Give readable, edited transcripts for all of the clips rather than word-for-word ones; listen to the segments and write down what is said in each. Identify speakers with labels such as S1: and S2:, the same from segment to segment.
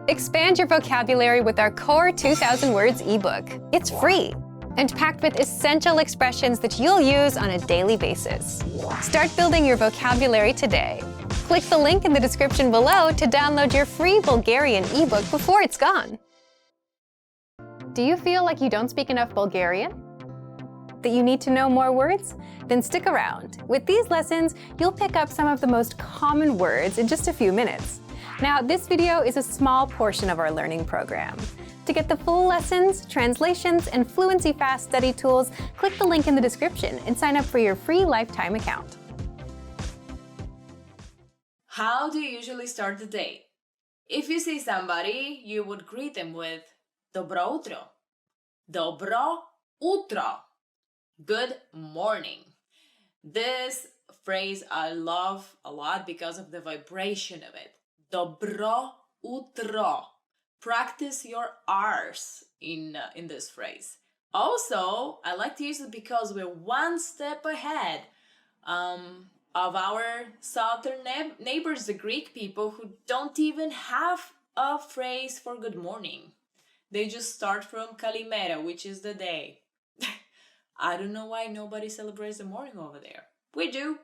S1: Expand your vocabulary with our Core 2000 Words ebook. It's free and packed with essential expressions that you'll use on a daily basis. Start building your vocabulary today. Click the link in the description below to download your free Bulgarian ebook before it's gone. Do you feel like you don't speak enough Bulgarian? That you need to know more words? Then stick around. With these lessons, you'll pick up some of the most common words in just a few minutes. Now, this video is a small portion of our learning program. To get the full lessons, translations, and Fluency Fast study tools, click the link in the description and sign up for your free lifetime account.
S2: How do you usually start the day? If you see somebody, you would greet them with Добро утро. Добро утро. Good morning. This phrase I love a lot because of the vibration of it. Добро утро. Practice your R's in this phrase. Also, I like to use it because we're one step ahead of our southern neighbors, the Greek people, who don't even have a phrase for good morning. They just start from Kalimera, which is the day. I don't know why nobody celebrates the morning over there. We do.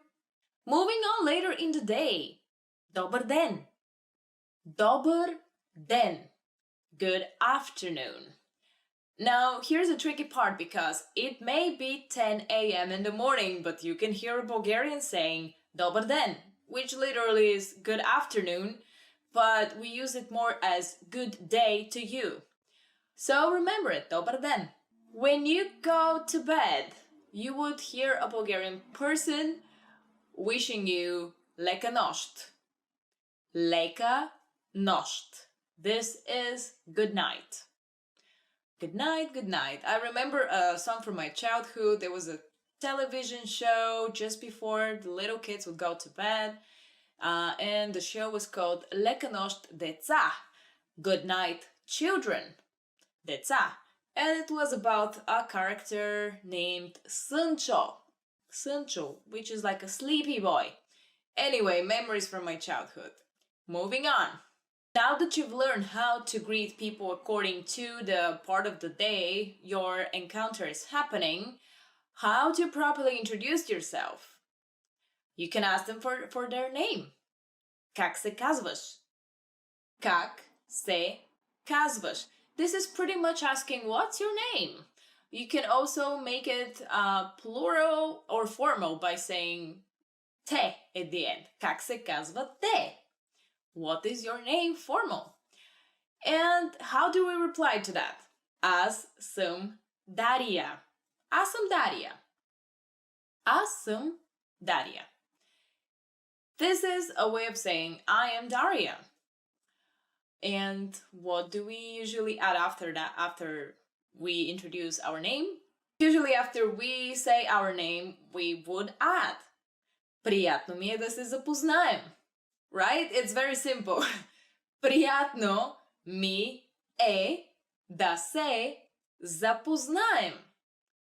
S2: Moving on later in the day. Добър ден. Добър ден. Good afternoon. Now, here's the tricky part because it may be 10 a.m. in the morning, but you can hear a Bulgarian saying Добър ден, which literally is good afternoon, but we use it more as good day to you. So remember it, Добър ден. When you go to bed, you would hear a Bulgarian person wishing you лека нощ. Лека нощ. This is good night. Good night, good night. I remember a song from my childhood. There was a television show just before the little kids would go to bed. And the show was called Лека нощ, деца. Good night, children. Деца. And it was about a character named Sâncho. Sâncho, which is like a sleepy boy. Anyway, memories from my childhood. Moving on. Now that you've learned how to greet people according to the part of the day your encounter is happening, how to properly introduce yourself? You can ask them for their name. Как се казваш? Как се казваш? This is pretty much asking what's your name. You can also make it plural or formal by saying те at the end. Как се казва те? What is your name? Formal. And how do we reply to that? Аз съм Дария. Аз съм Дария. Аз съм Дария. This is a way of saying I am Daria. And what do we usually add after that, after we introduce our name? Usually after we say our name, we would add приятно ми е да се запознаем. Right? It's very simple. Приятно ми е да се запознаем.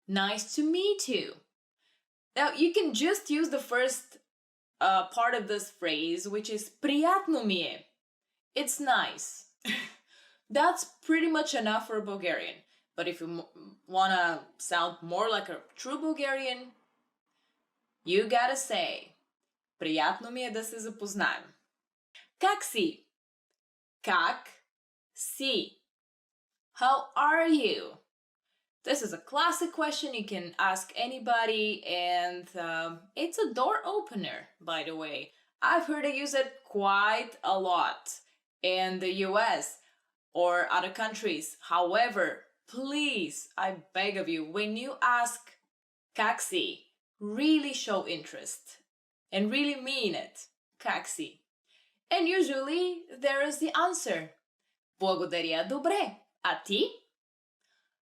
S2: Nice to meet you. Now, you can just use the first part of this phrase, which is приятно ми е. It's nice. That's pretty much enough for Bulgarian. But if you want to sound more like a true Bulgarian, you gotta say приятно ми е да се запознаем. Как си? Как си? How are you? This is a classic question you can ask anybody, and it's a door opener, by the way. I've heard it use it quite a lot in the US or other countries. However, please, I beg of you, when you ask как си, really show interest and really mean it. Как си? And usually there is the answer. Благодаря, добре. А ти?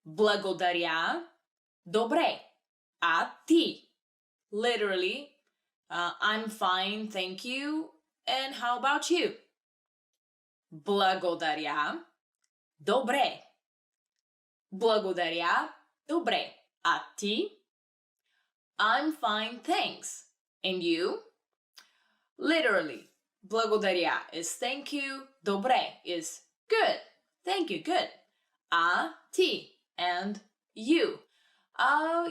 S2: Благодаря, добре. А ти? Literally, I'm fine, thank you. And how about you? Благодаря, добре. Благодаря, добре. А ти? I'm fine, thanks. And you? Literally, благодаря is thank you, Dobre is good. Thank you, good. A, ti, and you.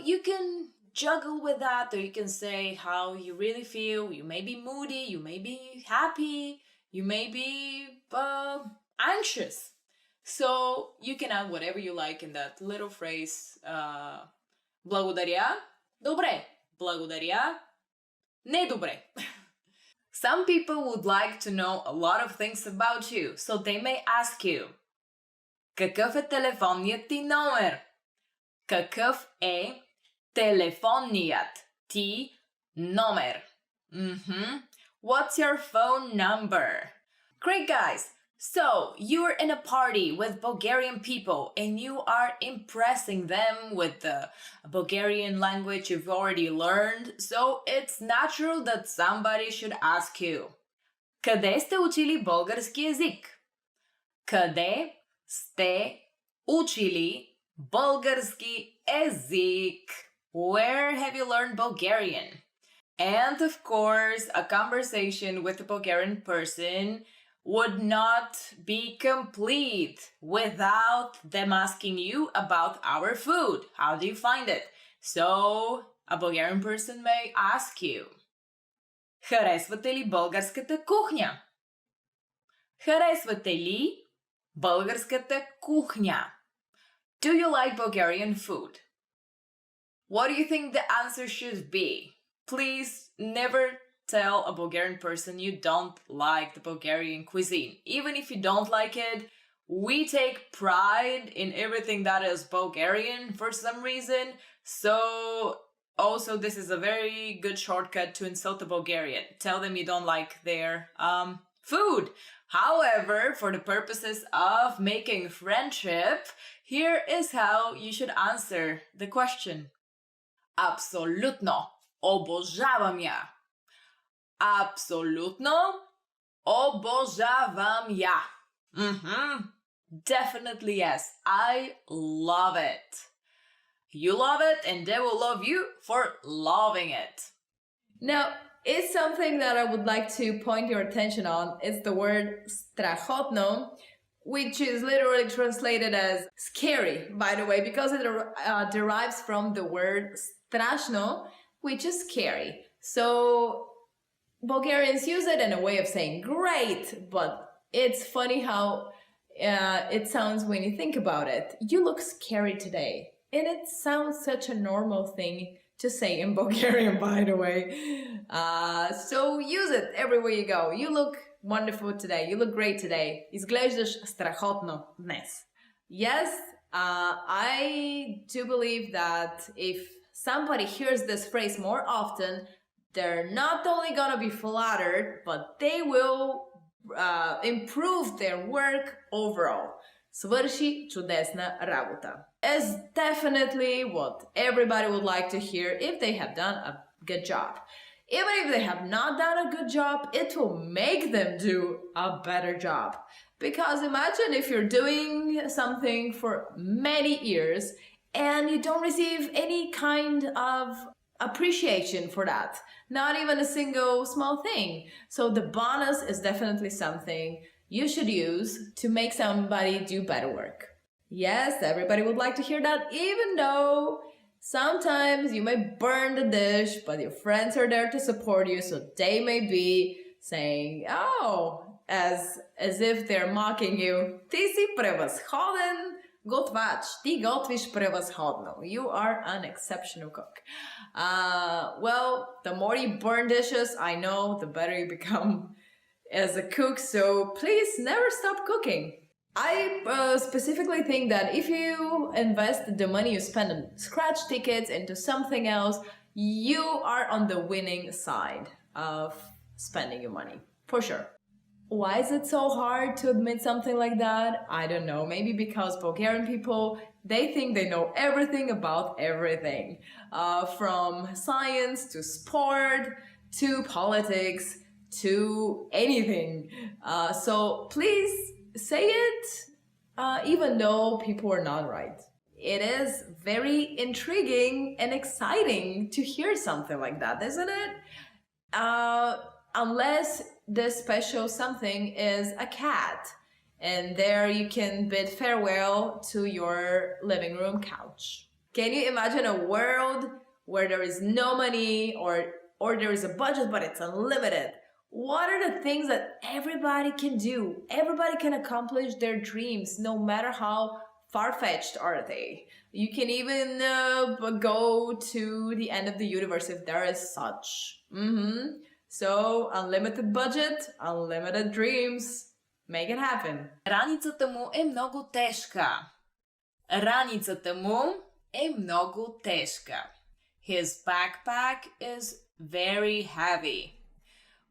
S2: You can juggle with that, or you can say how you really feel. You may be moody, you may be happy, you may be anxious. So you can add whatever you like in that little phrase. Благодаря. Добре. Благодаря. Не добре. Some people would like to know a lot of things about you, so they may ask you: какъв е телефонният ти номер? Какъв е телефонният ти номер? What's your phone number? Great, guys! So, you're in a party with Bulgarian people and you are impressing them with the Bulgarian language you've already learned, so it's natural that somebody should ask you: къде сте учили български език? Къде сте учили български език? Where have you learned Bulgarian? And of course, a conversation with a Bulgarian person would not be complete without them asking you about our food. How do you find it? So, a Bulgarian person may ask you: харесвате ли българската кухня? Харесвате ли българската кухня? Do you like Bulgarian food? What do you think the answer should be? Please never tell a Bulgarian person you don't like the Bulgarian cuisine. Even if you don't like it, we take pride in everything that is Bulgarian for some reason. So also this is a very good shortcut to insult the Bulgarian. Tell them you don't like their food. However, for the purposes of making friendship, here is how you should answer the question. Абсолютно обожавам я. Абсолютно обожавам я. Definitely yes. I love it. You love it and they will love you for loving it. Now, it's something that I would like to point your attention on. It's the word strahotno, which is literally translated as scary, by the way, because it derives from the word strashno, which is scary. So Bulgarians use it in a way of saying great, but it's funny how it sounds when you think about it. You look scary today. And it sounds such a normal thing to say in Bulgarian, by the way. So use it everywhere you go. You look wonderful today. You look great today. Изглеждаш страхотно днес. Yes, I do believe that if somebody hears this phrase more often, they're not only gonna be flattered, but they will improve their work overall. Свърши чудесна работа is definitely what everybody would like to hear if they have done a good job. Even if they have not done a good job, it will make them do a better job. Because imagine if you're doing something for many years and you don't receive any kind of appreciation for that. Not even a single small thing. So the bonus is definitely something you should use to make somebody do better work. Yes, everybody would like to hear that, even though sometimes you may burn the dish, but your friends are there to support you, so they may be saying, oh, as if they're mocking you. Ти си превъзходен готвач. Ти готвиш превъзходно. You are an exceptional cook. Well, the more you burn dishes, I know, the better you become as a cook, so please never stop cooking. I specifically think that if you invest the money you spend on scratch tickets into something else, you are on the winning side of spending your money, for sure. Why is it so hard to admit something like that? I don't know. Maybe because Bulgarian people, they think they know everything about everything. From science to sport to politics to anything. So please say it, even though people are not right. It is very intriguing and exciting to hear something like that, isn't it? Unless this special something is a cat. And there you can bid farewell to your living room couch. Can you imagine a world where there is no money or there is a budget but it's unlimited? What are the things that everybody can do? Everybody can accomplish their dreams, no matter how far-fetched are they. You can even go to the end of the universe if there is such. So, unlimited budget, unlimited dreams. Make it happen.
S3: Раницата му е много тежка. Раницата му е много тежка. His backpack is very heavy,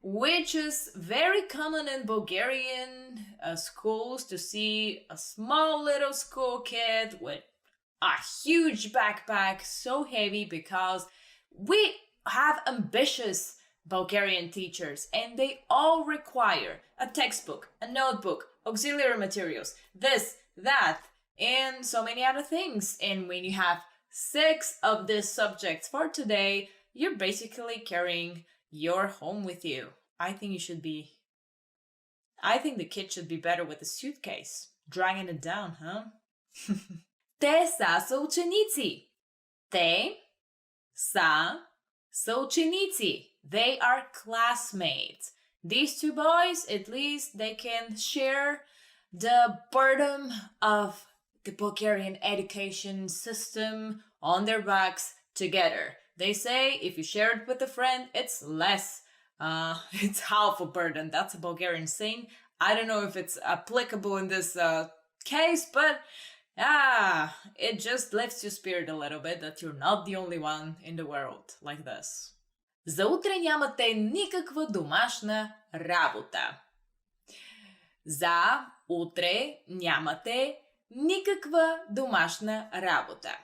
S3: which is very common in Bulgarian schools to see a small little school kid with a huge backpack, so heavy, because we have ambitious Bulgarian teachers and they all require a textbook, a notebook, auxiliary materials, this, that, and so many other things. And when you have 6 of these subjects for today, you're basically carrying your home with you. I think the kid should be better with a suitcase, dragging it down, huh? Те са съученици. Те са съученици. They are classmates. These 2 boys, at least they can share the burden of the Bulgarian education system on their backs together. They say if you share it with a friend, it's less. It's half a burden. That's a Bulgarian saying. I don't know if it's applicable in this case, but it just lifts your spirit a little bit that you're not the only one in the world like this. За утре нямате никаква домашна работа. За утре нямате никаква домашна работа.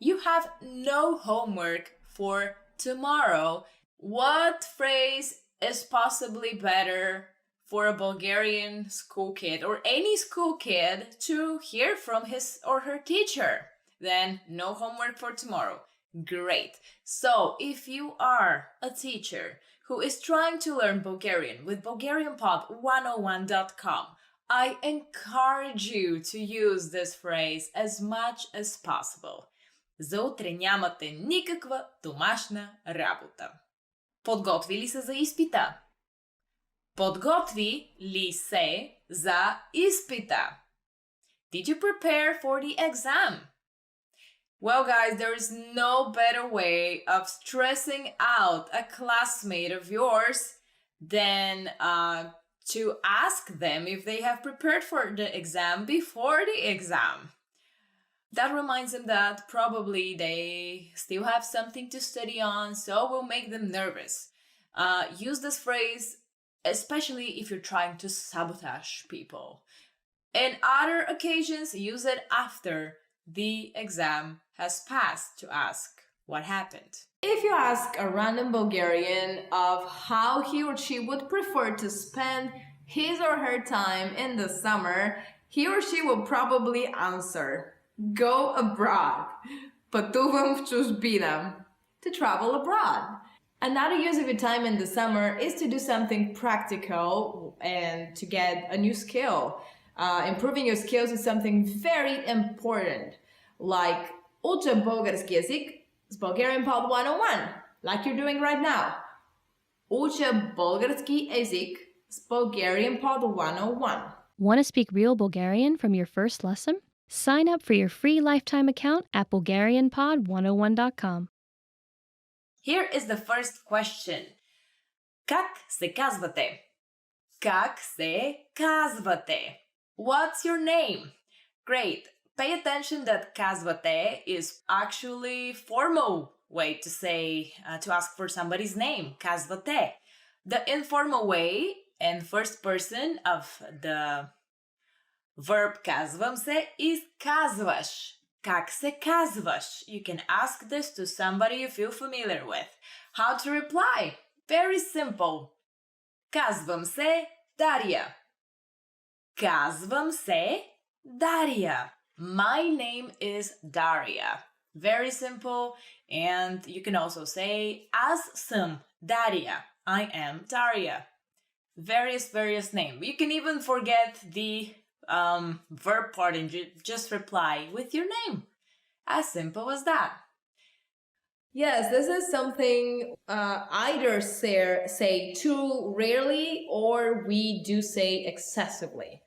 S3: You have no homework for tomorrow. What phrase is possibly better for a Bulgarian school kid or any school kid to hear from his or her teacher than no homework for tomorrow? Great. So if you are a teacher who is trying to learn Bulgarian with BulgarianPod101.com, I encourage you to use this phrase as much as possible. За утре нямате никаква домашна работа. Подготви ли се за изпита? Подготви ли се за изпита? Did you prepare for the exam? Well, guys, there is no better way of stressing out a classmate of yours than to ask them if they have prepared for the exam before the exam. That reminds them that probably they still have something to study on, so will make them nervous. Use this phrase, especially if you're trying to sabotage people. In other occasions, use it after the exam has passed to ask what happened.
S2: If you ask a random Bulgarian of how he or she would prefer to spend his or her time in the summer, he or she will probably answer, go abroad. Пътувам в чужбина. To travel abroad. Another use of your time in the summer is to do something practical and to get a new skill. Improving your skills is something very important, like уча български език с Bulgarian Pod 101, like you're doing right now. Уча български език с Bulgarian Pod 101.
S4: Want to speak real Bulgarian from your first lesson? Sign up for your free lifetime account at BulgarianPod101.com.
S3: Here is the first question. Как се казвате? Как се казвате? What's your name? Great. Pay attention that казвате is actually formal way to say, to ask for somebody's name. Казвате. The informal way and first person of the verb казвам се is казваш. Как се казваш? You can ask this to somebody you feel familiar with. How to reply? Very simple. Казвам се Дария. Казвам се Дария. My name is Daria. Very simple. And you can also say Аз съм Дария. I am Daria. various name. You can even forget the verb part and just reply with your name. As simple as that.
S2: Yes, this is something either say too rarely or we do say excessively.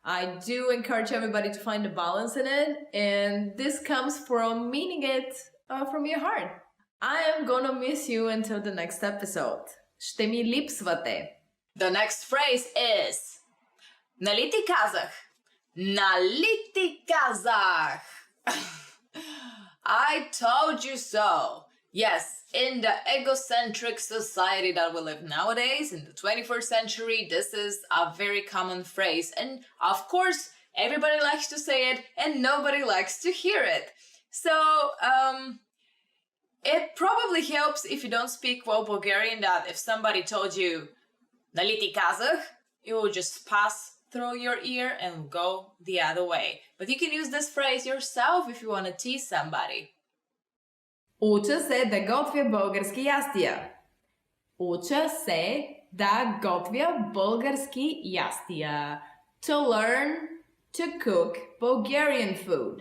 S2: I do encourage everybody to find a balance in it, and this comes from meaning it from your heart. I am gonna miss you until the next episode. Ще ми липсвате.
S3: The next phrase is Нали ти казах? Нали ти казах? I told you so. Yes, in the egocentric society that we live nowadays, in the 21st century, this is a very common phrase. And of course, everybody likes to say it and nobody likes to hear it. So, it probably helps if you don't speak well Bulgarian that if somebody told you Нали ти казах, you will just pass through your ear and go the other way. But you can use this phrase yourself if you want to tease somebody.
S2: Уча се да готвя български ястия. Уча се да готвя български ястия. To learn to cook Bulgarian food.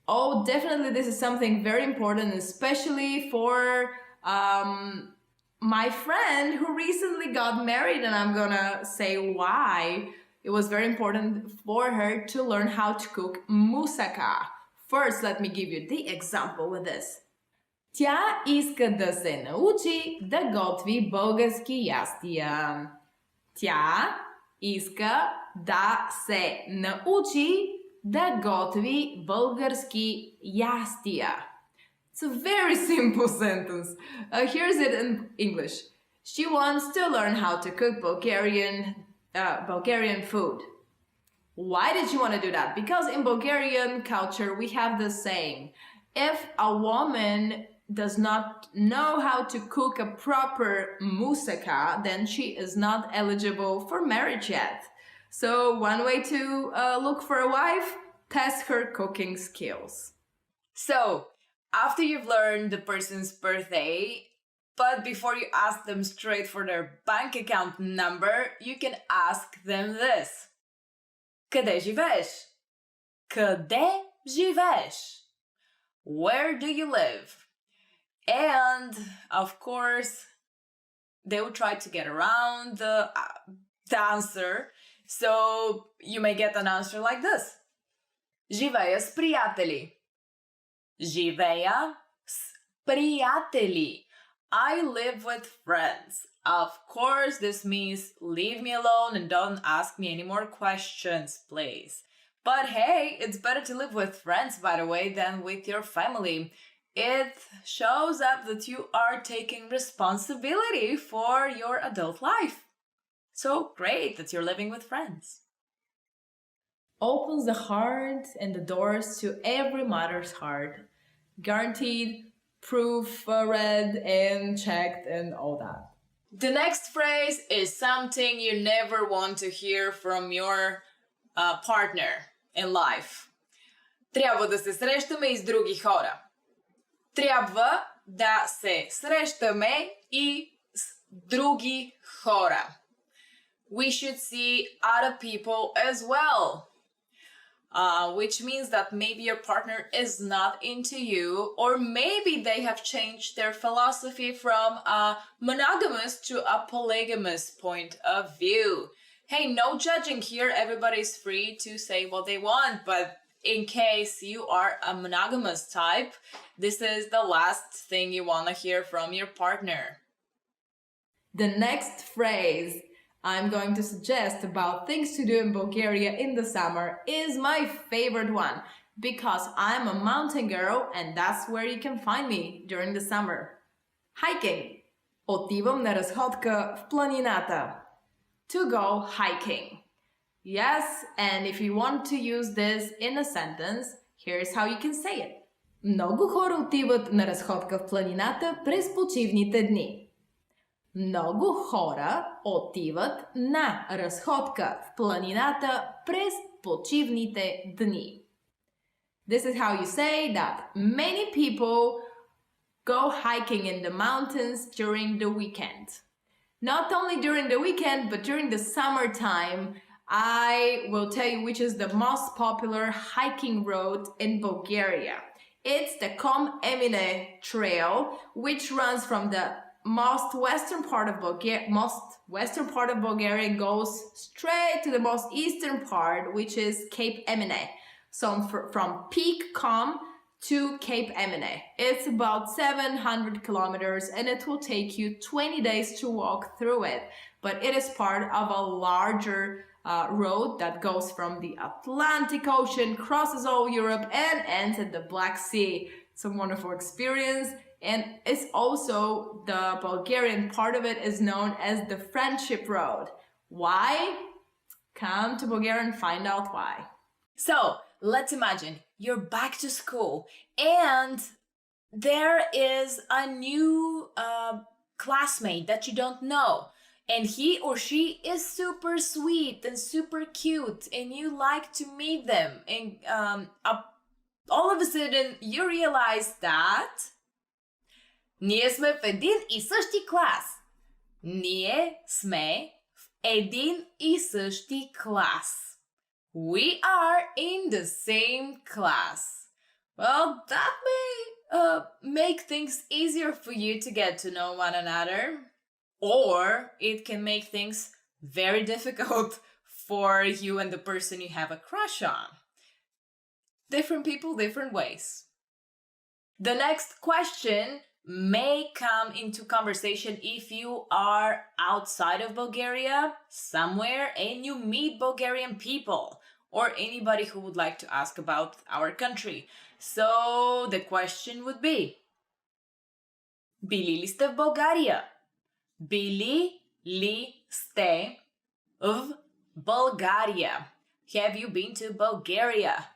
S2: Oh, definitely this is something very important, especially for my friend who recently got married, and I'm gonna say why. It was very important for her to learn how to cook moussaka. First, let me give you the example with this. Тя иска да се научи да готви български ястия. Тя иска да се научи да готви български ястия. It's a very simple sentence. Here's it in English. She wants to learn how to cook Bulgarian food. Why did she want to do that? Because in Bulgarian culture, we have the saying, if a woman does not know how to cook a proper moussaka, then she is not eligible for marriage yet. So one way to look for a wife, test her cooking skills.
S3: So, after you've learned the person's birthday, but before you ask them straight for their bank account number, you can ask them this. Къде живееш? Къде живееш? Where do you live? And, of course, they will try to get around the answer. So, you may get an answer like this. Живея с приятели. Живея с приятели. I live with friends. Of course, this means leave me alone and don't ask me any more questions, please. But hey, it's better to live with friends, by the way, than with your family. It shows up that you are taking responsibility for your adult life. So great that you're living with friends.
S2: Opens the heart and the doors to every mother's heart. Guaranteed, proof read and checked and all that.
S3: The next phrase is something you never want to hear from your partner in life. Трябва да се срещаме и с други хора. Трябва да се срещаме и с други хора. We should see other people as well. Which means that maybe your partner is not into you, or maybe they have changed their philosophy from a monogamous to a polygamous point of view. Hey, no judging here. Everybody's free to say what they want, but in case you are a monogamous type, this is the last thing you want to hear from your partner.
S2: The next phrase I'm going to suggest about things to do in Bulgaria in the summer is my favorite one, because I'm a mountain girl and that's where you can find me during the summer. Hiking. Отивам на разходка в планината. To go hiking. Yes, and if you want to use this in a sentence, here's how you can say it. Много хора отиват на разходка в планината през почивните дни. Много хора отиват на разходка в планината през почивните дни. This is how you say that many people go hiking in the mountains during the weekend. not only during the weekend, but during the summertime. I will tell you which is the most popular hiking road in Bulgaria. It's the Com Emine Trail, which runs from the most western part of Bulgaria, goes straight to the most eastern part, which is Cape Emine. So from Peak Com to Cape Emine. It's about 700 kilometers and it will take you 20 days to walk through it. But it is part of a larger road that goes from the Atlantic Ocean, crosses all Europe and ends at the Black Sea. It's a wonderful experience. And it's also, the Bulgarian part of it is known as the Friendship Road. Why? Come to Bulgaria and find out why.
S3: So, let's imagine you're back to school and there is a new classmate that you don't know. And he or she is super sweet and super cute and you like to meet them. And all of a sudden you realize that ние сме в един и същи клас. Ние сме в един и същи клас. We are in the same class. Well, that may make things easier for you to get to know one another. Or it can make things very difficult for you and the person you have a crush on. Different people, different ways. The next question may come into conversation if you are outside of Bulgaria, somewhere, and you meet Bulgarian people or anybody who would like to ask about our country. So the question would be, били ли сте в България? Били ли сте в Bulgaria? Have you been to Bulgaria?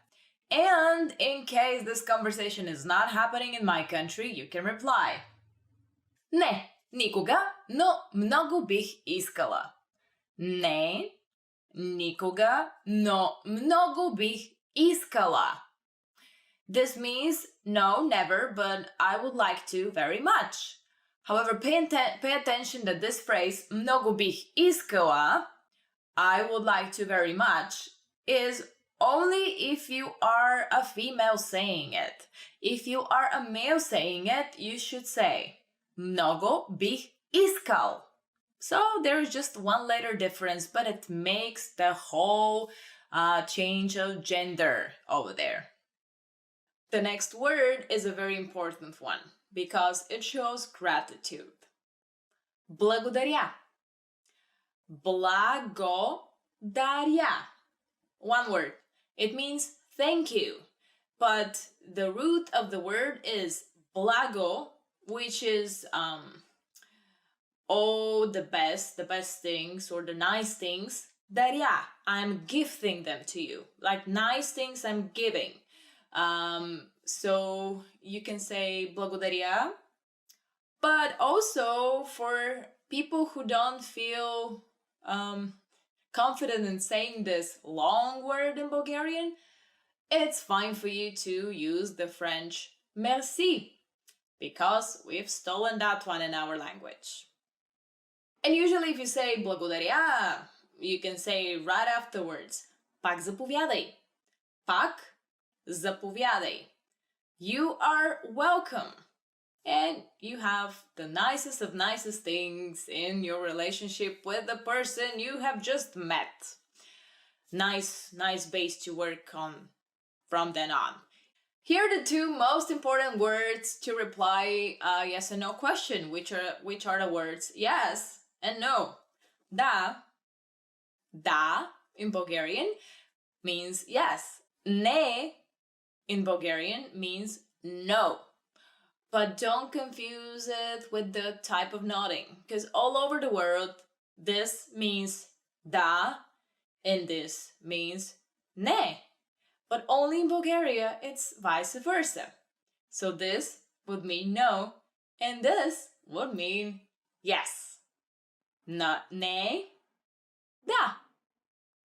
S3: And in case this conversation is not happening in my country, you can reply. Не, никога, но много бих искала. Не, никога, но много бих искала. This means no, never, but I would like to very much. However, pay attention that this phrase, много бих искала, I would like to very much, is only if you are a female saying it. If you are a male saying it, you should say, много бих искал. So there is just one letter difference, but it makes the whole change of gender over there. The next word is a very important one because it shows gratitude. Благодаря. Благодаря. One word. It means thank you. But the root of the word is blago, which is the best things or the nice things. Даря, I'm gifting them to you. Like nice things I'm giving. So you can say благодаря, but also for people who don't feel confident in saying this long word in Bulgarian, it's fine for you to use the French merci, because we've stolen that one in our language. And usually if you say благодаря, you can say right afterwards, пак заповядай. Пак заповядай. You are welcome. And you have the nicest of nicest things in your relationship with the person you have just met. Nice base to work on from then on. Here are the two most important words to reply a yes and no question, which are the words yes and no. Da in Bulgarian means yes. Ne in Bulgarian means no. But don't confuse it with the type of nodding, because all over the world, this means da and this means ne. But only in Bulgaria, it's vice versa. So this would mean no, and this would mean yes. Not ne, da.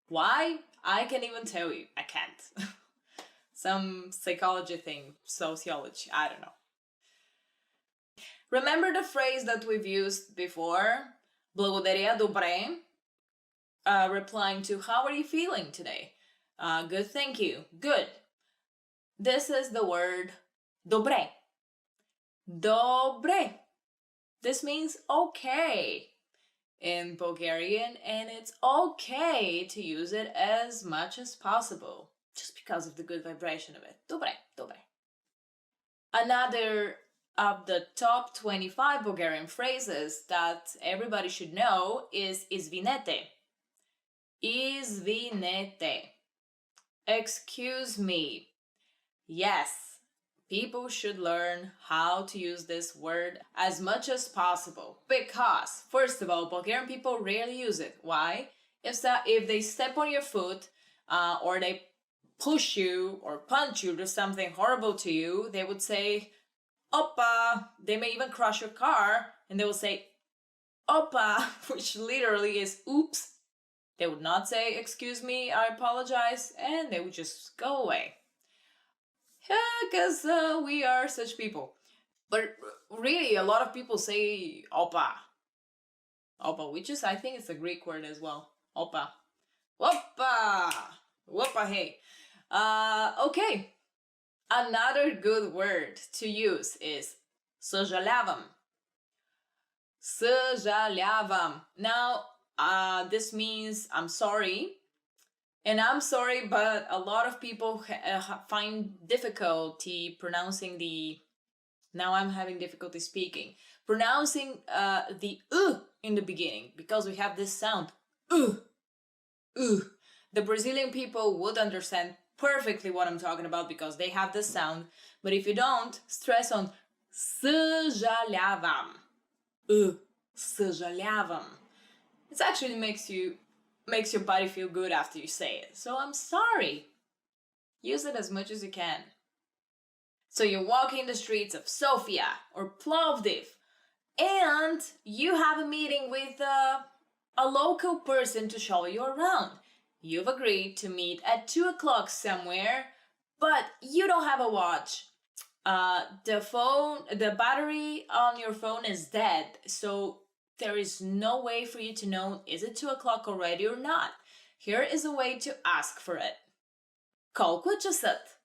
S3: Why? I can't even tell you. I can't. Some psychology thing, sociology, I don't know. Remember the phrase that we've used before?
S2: Благодаря, добре. Replying to how are you feeling today? Good, thank you. Good. This is the word добре. Добре. This means okay in Bulgarian, and it's okay to use it as much as possible, just because of the good vibration of it. Добре, добре. Another of the top 25 Bulgarian phrases that everybody should know is извинете. Извинете. Excuse me. Yes, people should learn how to use this word as much as possible because, first of all, Bulgarian people rarely use it. Why? If they step on your foot or they push you or punch you, do something horrible to you, they would say, Opa. They may even crush your car and they will say, Opa, which literally is oops. They would not say, excuse me, I apologize, and they would just go away. Yeah, because we are such people. But really, a lot of people say opa. Opa, which is, I think it's a Greek word as well. Opa. Opa! Opa, hey. Okay. Another good word to use is съжалявам. Съжалявам. Now, this means I'm sorry. And I'm sorry, but a lot of people find difficulty pronouncing the... Now I'm having difficulty speaking. Pronouncing the in the beginning, because we have this sound. The Brazilian people would understand perfectly what I'm talking about because they have this sound. But if you don't, stress on съжалявам. Съжалявам. It actually makes your body feel good after you say it. So I'm sorry. Use it as much as you can. So you're walking the streets of Sofia or Plovdiv and you have a meeting with a local person to show you around. You've agreed to meet at 2 o'clock somewhere, but you don't have a watch. The battery on your phone is dead, so there is no way for you to know is it 2 o'clock already or not. Here is a way to ask for it. Колко е часът?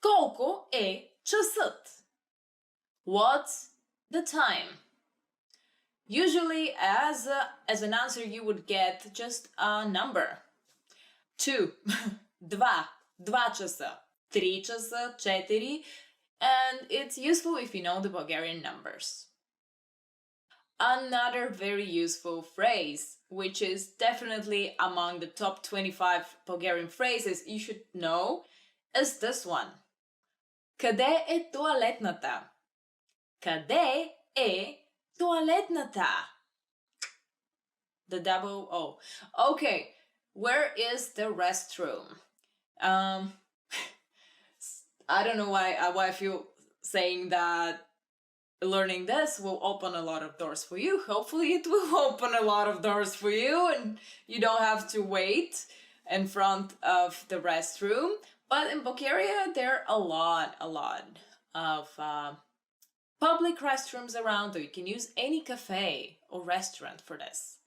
S2: Колко е часът? What's the time? Usually, as an answer, you would get just a number. 2, 2 часа, 3 часа, 4, and it's useful if you know the Bulgarian numbers. Another very useful phrase, which is definitely among the top 25 Bulgarian phrases you should know, is this one. Къде е туалетната? Къде е туалетната? The double O. Okay, where is the restroom? I don't know why I feel saying that learning this will open a lot of doors for you. Hopefully it will open a lot of doors for you and you don't have to wait in front of the restroom. But in Bulgaria, there are a lot of public restrooms around, or you can use any cafe or restaurant for this.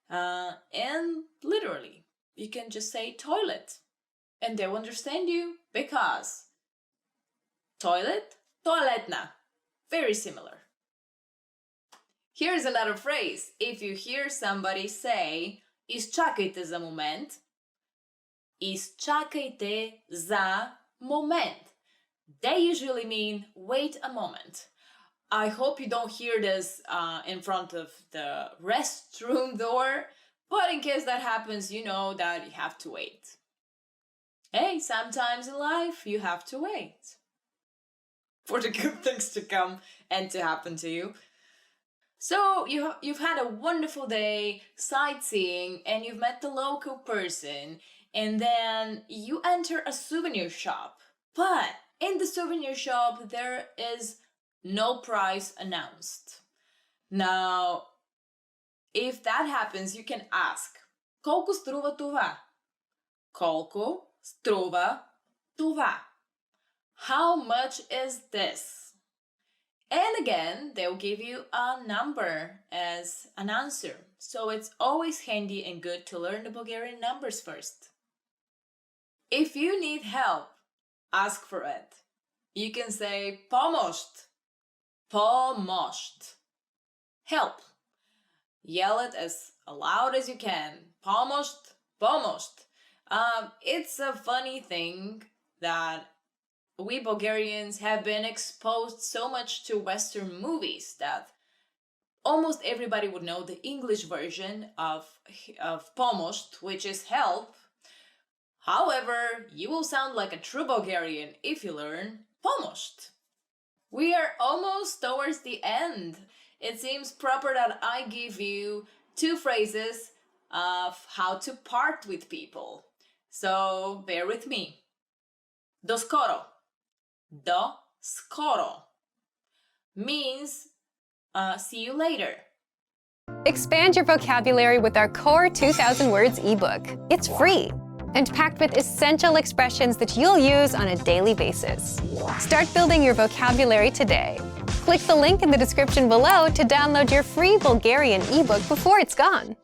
S2: And literally, you can just say toilet and they'll understand you because toilet, toaletna. Very similar. Here's another phrase. If you hear somebody say изчакайте за момент, изчакайте за момент, they usually mean wait a moment. I hope you don't hear this in front of the restroom door, but in case that happens, you know that you have to wait. Hey, sometimes in life you have to wait for the good things to come and to happen to you. So you've had a wonderful day sightseeing and you've met the local person and then you enter a souvenir shop. But in the souvenir shop there is no price announced. Now, if that happens, you can ask, колко струва това? Колко струва това? How much is this? And again, they'll give you a number as an answer. So it's always handy and good to learn the Bulgarian numbers first. If you need help, ask for it. You can say pomost. Pomost. Help. Yell it as loud as you can. Pomost. Pomost. It's a funny thing that we Bulgarians have been exposed so much to Western movies that almost everybody would know the English version of pomost, which is help. However, you will sound like a true Bulgarian if you learn pomost. We are almost towards the end. It seems proper that I give you 2 phrases of how to part with people. So bear with me. Do skoro. Do skoro means see you later.
S1: Expand your vocabulary with our Core 2000 Words ebook. It's free and packed with essential expressions that you'll use on a daily basis. Start building your vocabulary today. Click the link in the description below to download your free Bulgarian ebook before it's gone.